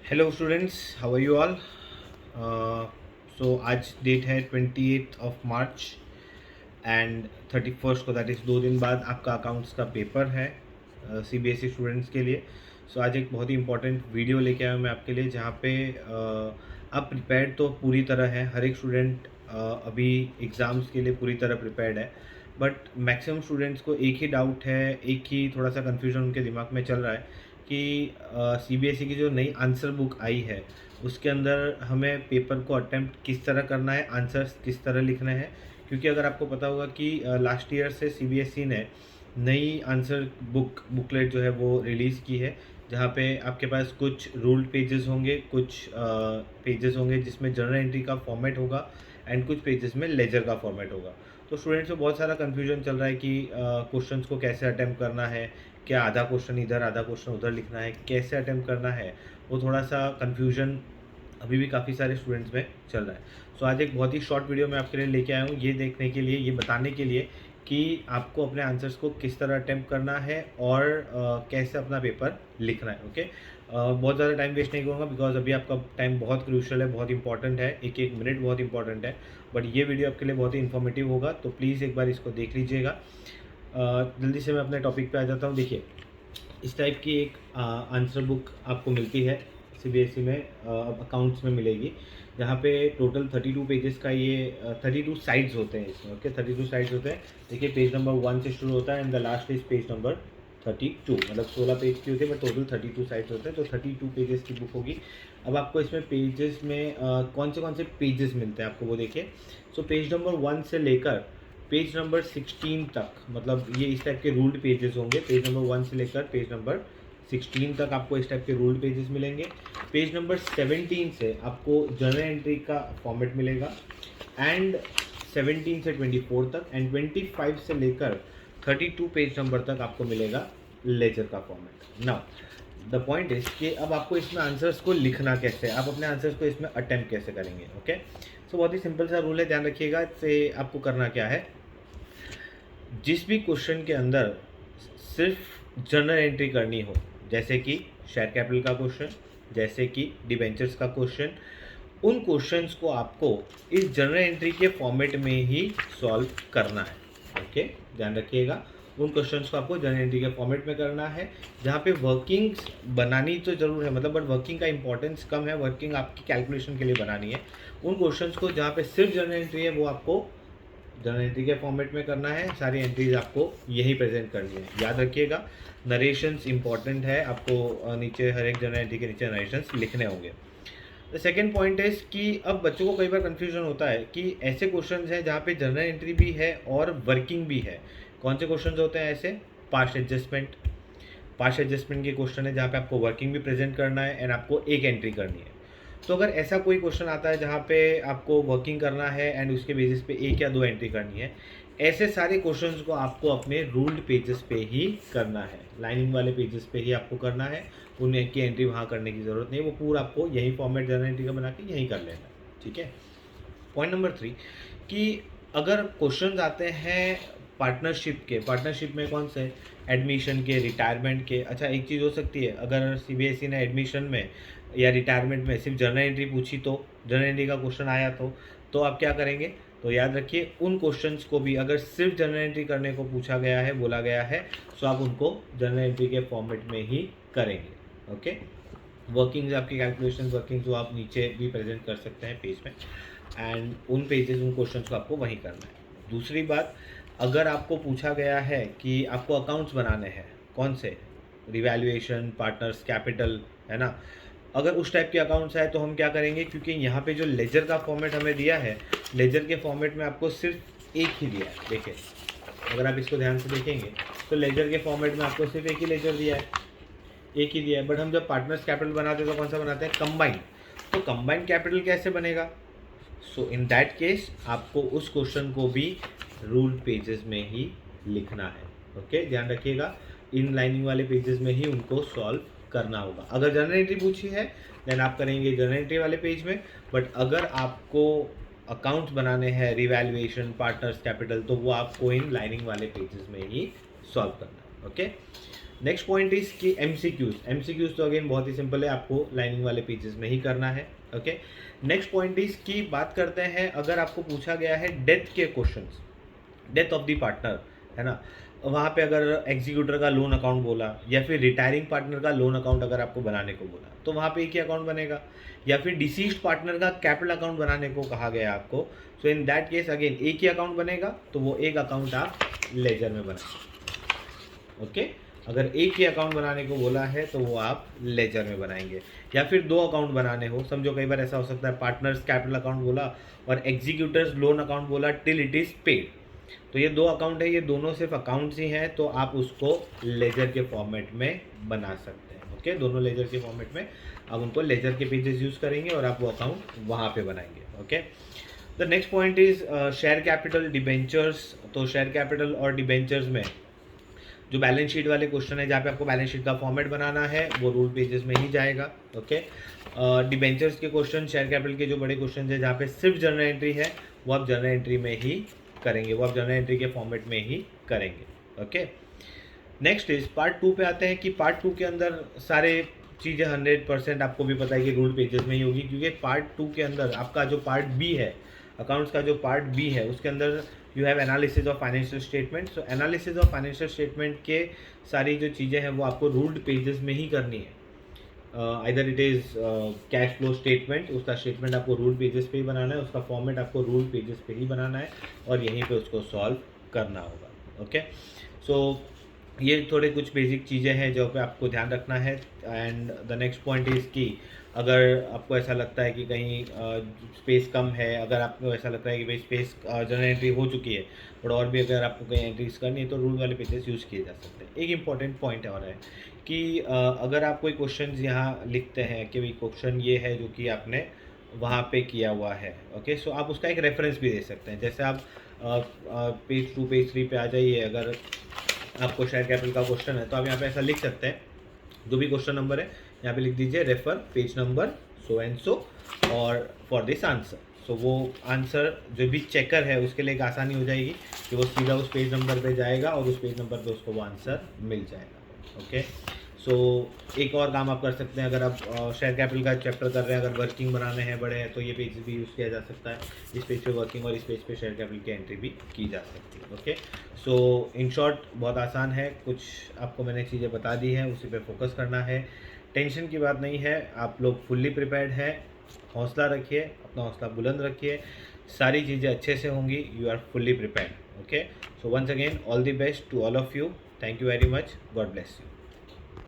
Hello students, how are you all. So आज date है 28 मार्च and 31 को, दैट इज़ 2 दिन बाद आपका अकाउंट्स का पेपर है सीबीएसई स्टूडेंट्स के लिए। सो आज एक बहुत ही इंपॉर्टेंट वीडियो लेके आया हूँ मैं आपके लिए, जहाँ पे आप प्रिपेयर्ड तो पूरी तरह है। हर एक स्टूडेंट अभी एग्ज़ाम्स के लिए पूरी तरह प्रिपेयर्ड है, बट मैक्सिमम स्टूडेंट्स को एक ही डाउट है, एक ही थोड़ा सा कन्फ्यूजन उनके दिमाग में चल रहा है कि सीबीएसई की जो नई आंसर बुक आई है उसके अंदर हमें पेपर को अटेम्प्ट किस तरह करना है, आंसर्स किस तरह लिखने हैं। क्योंकि अगर आपको पता होगा कि लास्ट ईयर से सीबीएसई ने नई आंसर बुकलेट जो है वो रिलीज़ की है, जहाँ पे आपके पास कुछ रूल्ड पेजेस होंगे, कुछ पेजेस होंगे जिसमें जर्नल एंट्री का फॉर्मेट होगा एंड कुछ पेजेस में लेजर का फॉर्मेट होगा। तो स्टूडेंट्स को बहुत सारा कन्फ्यूजन चल रहा है कि क्वेश्चंस को कैसे अटेम्प्ट करना है, क्या आधा क्वेश्चन इधर आधा क्वेश्चन उधर लिखना है, कैसे अटेम्प्ट करना है। वो थोड़ा सा कन्फ्यूजन अभी भी काफ़ी सारे स्टूडेंट्स में चल रहा है। सो आज एक बहुत ही शॉर्ट वीडियो मैं आपके लिए लेके आया हूँ, ये देखने के लिए, ये बताने के लिए कि आपको अपने आंसर्स को किस तरह अटेम्प्ट करना है और कैसे अपना पेपर लिखना है। ओके, बहुत ज़्यादा टाइम वेस्ट नहीं करूँगा बिकॉज अभी आपका टाइम बहुत क्रूशल है, बहुत इंपॉर्टेंट है, एक एक मिनट बहुत इंपॉर्टेंट है। बट ये वीडियो आपके लिए बहुत ही इन्फॉर्मेटिव होगा, तो प्लीज़ एक बार इसको देख लीजिएगा। जल्दी से मैं अपने टॉपिक पे आ जाता हूँ। देखिए, इस टाइप की एक आंसर बुक आपको मिलती है सीबीएसई में, अकाउंट्स में मिलेगी, जहाँ पे टोटल 32 पेजेस का ये 32 साइड्स होते हैं इसमें। ओके, 32 साइड्स होते हैं। देखिए, पेज नंबर 1 से शुरू होता है and the last is page number 32। मतलब 16 पेज की होती है, बट टोटल 32 साइड्स होते हैं, तो 32 पेजेस की बुक होगी। अब आपको इसमें पेजेस में कौन से पेजेस मिलते हैं आपको वो देखिए। सो पेज नंबर 1 से लेकर पेज नंबर 16 तक, मतलब ये इस टाइप के रूल्ड पेजेस होंगे। पेज नंबर 1 से लेकर पेज नंबर 16 तक आपको इस टाइप के रूल्ड पेजेस मिलेंगे। पेज नंबर 17 से आपको जर्नल एंट्री का फॉर्मेट मिलेगा एंड 17 से 24 तक एंड 25 से लेकर 32 पेज नंबर तक आपको मिलेगा लेजर का format. Now the point is कि अब आपको इसमें आंसर्स को लिखना कैसे, आप अपने आंसर्स को इसमें अटेम्प्ट कैसे करेंगे। ओके, सो बहुत ही सिंपल सा रूल है, ध्यान रखिएगा। इससे आपको करना क्या है, जिस भी क्वेश्चन के अंदर सिर्फ जर्नल एंट्री करनी हो, जैसे कि शेयर कैपिटल का क्वेश्चन, जैसे कि डिबेंचर्स का क्वेश्चन, उन क्वेश्चंस को आपको इस जर्नल एंट्री के फॉर्मेट में ही सॉल्व करना है। ओके, ध्यान रखिएगा, उन क्वेश्चंस को आपको जर्नल एंट्री के फॉर्मेट में करना है, जहाँ पे वर्किंग्स बनानी तो जरूर है, मतलब बट वर्किंग का इंपॉर्टेंस कम है, वर्किंग आपकी कैलकुलेशन के लिए बनानी है। उन क्वेश्चंस को जहाँ पे सिर्फ जर्नल एंट्री है वो आपको जर्नल एंट्री के फॉर्मेट में करना है। सारी एंट्रीज आपको यही प्रेजेंट करनी है, याद रखिएगा। नरेशंस इंपॉर्टेंट है, आपको नीचे हर एक जर्नल एंट्री के नीचे नरेशंस लिखने होंगे। द सेकेंड पॉइंट इज कि अब बच्चों को कई बार कन्फ्यूजन होता है कि ऐसे क्वेश्चन हैं जहाँ पे जर्नल एंट्री भी है और वर्किंग भी है। कौन से क्वेश्चन होते हैं ऐसे? पास्ट एडजस्टमेंट के क्वेश्चन है जहाँ पे आपको वर्किंग भी प्रेजेंट करना है एंड आपको एक एंट्री करनी है। तो अगर ऐसा कोई क्वेश्चन आता है जहाँ पे आपको वर्किंग करना है एंड उसके बेसिस पे एक या दो एंट्री करनी है, ऐसे सारे क्वेश्चंस को आपको अपने रूल्ड पेजेस पे ही करना है, लाइनिंग वाले पेजेस पे ही आपको करना है। उन्हें की एंट्री वहाँ करने की ज़रूरत नहीं, वो पूरा आपको यही फॉर्मेट जर्नल एंट्री का बना के यहीं कर लेना है। ठीक है। पॉइंट नंबर 3 कि अगर क्वेश्चंस आते हैं पार्टनरशिप में कौन से, एडमिशन के, रिटायरमेंट के। अच्छा, एक चीज़ हो सकती है, अगर सीबीएसई ने एडमिशन में या रिटायरमेंट में सिर्फ जर्नल एंट्री पूछी, तो जर्नल एंट्री का क्वेश्चन आया तो आप क्या करेंगे? तो याद रखिए, उन क्वेश्चंस को भी अगर सिर्फ जर्नल एंट्री करने को पूछा गया है, बोला गया है, तो आप उनको जर्नल एंट्री के फॉर्मेट में ही करेंगे। ओके, वर्किंग्स, आपकी कैलकुलेशन वर्किंग्स, वो आप नीचे भी प्रेजेंट कर सकते हैं पेज में एंड उन पेजेस, उन क्वेश्चंस को आपको वहीं करना है। दूसरी बात, अगर आपको पूछा गया है कि आपको अकाउंट्स बनाने हैं, कौन से, रिवैल्यूएशन, पार्टनर्स, कैपिटल, है ना, अगर उस टाइप के अकाउंट्स है तो हम क्या करेंगे, क्योंकि यहाँ पे जो लेजर का फॉर्मेट हमें दिया है, लेजर के फॉर्मेट में आपको सिर्फ एक ही दिया है। देखिए, अगर आप इसको ध्यान से देखेंगे तो लेजर के फॉर्मेट में आपको सिर्फ एक ही लेजर दिया है, एक ही दिया है। बट हम जब पार्टनर्स कैपिटल बनाते हैं तो कौन सा बनाते हैं? कंबाइन। तो कंबाइन कैपिटल कैसे बनेगा? सो इन दैट केस आपको उस क्वेश्चन को भी रूल पेजेस में ही लिखना है। ओके, ध्यान रखिएगा, इन लाइनिंग वाले पेजेस में ही उनको सॉल्व करना होगा। अगर जर्नल एंट्री पूछी है देन आप करेंगे जर्नल एंट्री वाले पेज में, बट अगर आपको अकाउंट्स बनाने हैं, रिवैल्यूएशन, पार्टनर्स कैपिटल, तो वो आपको इन लाइनिंग वाले पेजेस में ही सॉल्व करना है। ओके, नेक्स्ट पॉइंट इज कि एमसीक्यूज तो अगेन बहुत ही सिंपल है, आपको लाइनिंग वाले पेजेस में ही करना है। ओके, नेक्स्ट पॉइंट इज की बात करते हैं, अगर आपको पूछा गया है डेथ के questions, death of the partner, है ना, वहाँ पे अगर एग्जीक्यूटर का लोन अकाउंट बोला या फिर रिटायरिंग पार्टनर का लोन अकाउंट अगर आपको बनाने को बोला तो वहाँ पे एक ही अकाउंट बनेगा, या फिर डिसीज्ड पार्टनर का कैपिटल अकाउंट बनाने को कहा गया आपको, सो इन दैट केस अगेन एक ही अकाउंट बनेगा, तो वो एक अकाउंट आप लेजर में बनाएंगे। ओके, अगर एक ही अकाउंट बनाने को बोला है तो वो आप लेजर में बनाएंगे। या फिर दो अकाउंट बनाने हो, समझो कई बार ऐसा हो सकता है पार्टनर्स कैपिटल अकाउंट बोला और एग्जीक्यूटर्स लोन अकाउंट बोला टिल इट इज़ पेड, तो ये दो अकाउंट है, ये दोनों सिर्फ अकाउंट्स ही हैं, तो आप उसको लेजर के फॉर्मेट में बना सकते हैं। ओके, दोनों लेजर के फॉर्मेट में आप उनको लेजर के पेजेस यूज़ करेंगे और आप वो अकाउंट वहाँ पे बनाएंगे। Okay, the next point is share capital debentures. तो शेयर कैपिटल और डिबेंचर्स में जो बैलेंस शीट वाले क्वेश्चन है, जहाँ पे आपको बैलेंस शीट का फॉर्मेट बनाना है, वो रूल पेजेस में ही जाएगा। ओके, डिबेंचर्स के क्वेश्चन, शेयर कैपिटल के जो बड़े क्वेश्चन है जहाँ पे सिर्फ जर्नल एंट्री है, वो आप जर्नल एंट्री में ही करेंगे, वो आप जर्नल एंट्री के फॉर्मेट में ही करेंगे। ओके, नेक्स्ट इज पार्ट 2 पे आते हैं कि पार्ट 2 के अंदर सारे चीज़ें 100% आपको भी पता है कि रूल पेजेस में ही होगी, क्योंकि पार्ट 2 के अंदर आपका जो पार्ट बी है, अकाउंट्स का जो पार्ट बी है, उसके अंदर you have analysis of financial statement. So analysis of financial statement के सारी जो चीज़ें हैं वो आपको रूल्ड पेजेस में ही करनी है। Either it is cash flow statement, उसका स्टेटमेंट आपको रूल पेजेस पे ही बनाना है, उसका फॉर्मेट आपको रूल पेजेस पे ही बनाना है और यहीं पे उसको सॉल्व करना होगा। ओके, सो ये थोड़े कुछ बेसिक चीज़ें हैं जो पे आपको ध्यान रखना है। And the next point is कि अगर आपको ऐसा लगता है कि कहीं स्पेस कम है, अगर आपको ऐसा लगता है कि भाई स्पेस जनरल एंट्री हो चुकी है और भी अगर आपको कहीं एंट्रीज करनी है तो रूल वाले पेजेस यूज़ किए जा सकते हैं। एक इम्पॉर्टेंट पॉइंट और है कि अगर आप कोई क्वेश्चन यहाँ लिखते हैं कि भाई क्वेश्चन ये है जो कि आपने वहाँ पे किया हुआ है, ओके, सो आप उसका एक रेफरेंस भी दे सकते हैं। जैसे आप पेज 2 पेज 3 पे आ जाइए, अगर आपको शेयर कैपिटल का क्वेश्चन है तो आप यहाँ पे ऐसा लिख सकते हैं, जो भी क्वेश्चन नंबर है यहाँ पे लिख दीजिए refer page number so and so और फॉर दिस आंसर। सो वो आंसर जो भी चेकर है उसके लिए एक आसानी हो जाएगी कि वो सीधा उस पेज नंबर पे जाएगा और उस पेज नंबर पे उसको वो आंसर मिल जाएगा। ओके, सो एक और काम आप कर सकते हैं, अगर आप शेयर कैपिटल का चैप्टर कर रहे हैं, अगर वर्किंग बनाने हैं बड़े हैं तो ये पेज भी यूज़ किया जा सकता है। इस पेज पे वर्किंग और इस पेज पे शेयर कैपिटल की एंट्री भी की जा सकती है। ओके, सो इन शॉर्ट बहुत आसान है, कुछ आपको मैंने चीज़ें बता दी हैं, उसी पे फोकस करना है, टेंशन की बात नहीं है, आप लोग फुल्ली प्रिपेयर्ड हैं, हौसला रखिए, अपना हौसला बुलंद रखिए, सारी चीज़ें अच्छे से होंगी, you are fully prepared. Okay, so once again all the best to all of you, thank you very much, God bless you.